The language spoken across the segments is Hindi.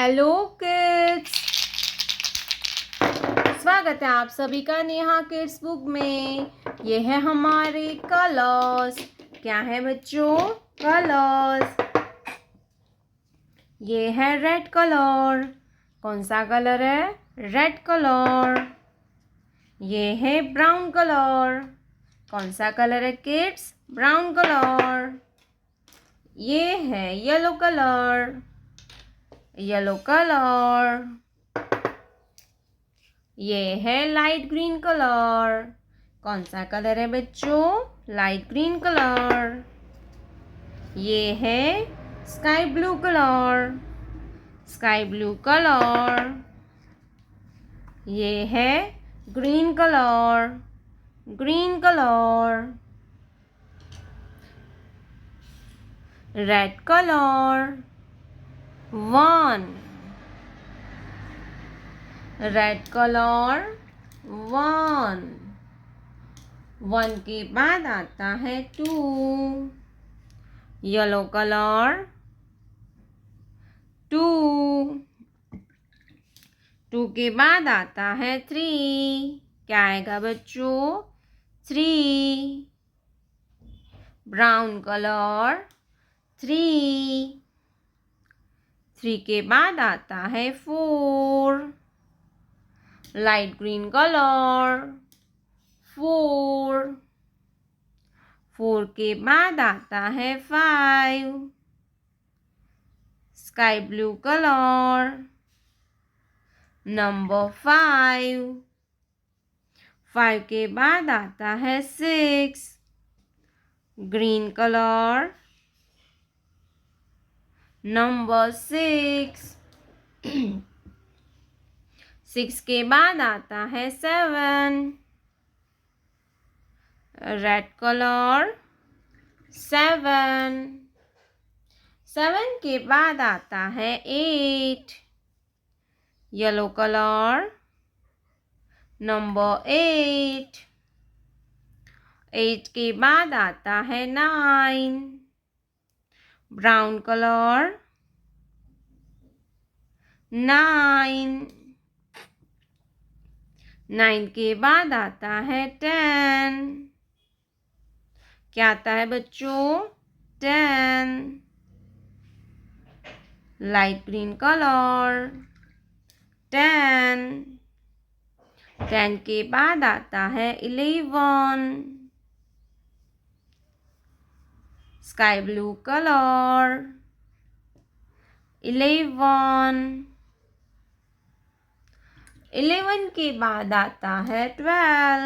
हेलो किड्स, स्वागत है आप सभी का नेहा किड्स बुक में। ये है हमारे कलर्स। क्या है बच्चों? कलर्स। ये है रेड कलर। कौन सा कलर है? Red colour. ये है ब्राउन कलर। कौन सा कलर है किड्स? Brown colour. ये है येलो कलर। Yellow colour. ये है लाइट ग्रीन कलर। कौन सा कलर है बच्चों? Light green colour. ये है sky blue colour. Sky blue colour. ये है green colour. Green colour. Red colour. 1 red colour 1 1 के बाद आता है 2 येलो कलर 2 2 के बाद आता है 3 क्या आएगा बच्चों? 3 ब्राउन कलर 3 3 के बाद आता है 4 लाइट ग्रीन कलर 4 4 के बाद आता है 5 स्काई ब्लू कलर नंबर 5 5 के बाद आता है 6 ग्रीन कलर नंबर 6 6 के बाद आता है 7 रेड कलर 7 7 के बाद आता है 8 येलो कलर नंबर 8 8 के बाद आता है 9 ब्राउन कलर 9 9 के बाद आता है 10 क्या आता है बच्चों? 10 लाइट ग्रीन कलर 10 10 के बाद आता है 11 स्काई ब्लू कलर 11 11 के बाद आता है 12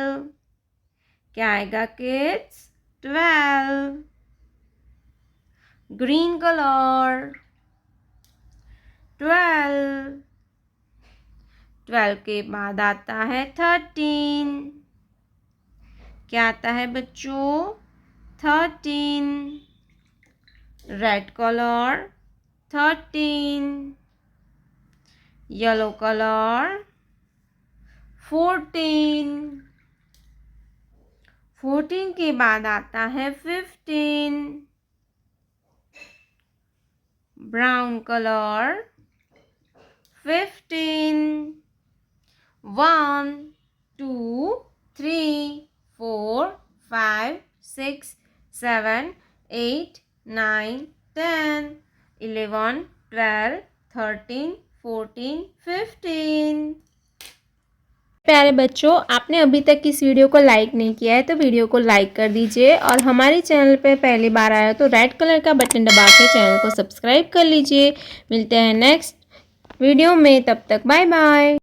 क्या आएगा किड्स? 12 ग्रीन कलर 12 12 के बाद आता है 13 क्या आता है बच्चों? 13 रेड कलर 13 येलो कलर 14 14 के बाद आता है 15 ब्राउन कलर 15 1 2 3 4 5 6 7 8 9 10 11 12 13 14 15 प्यारे बच्चों, आपने अभी तक इस वीडियो को लाइक नहीं किया है तो वीडियो को लाइक कर दीजिए और हमारे चैनल पे पहली बार आया तो रेड कलर का बटन दबा के चैनल को सब्सक्राइब कर लीजिए। मिलते हैं नेक्स्ट वीडियो में, तब तक बाय बाय।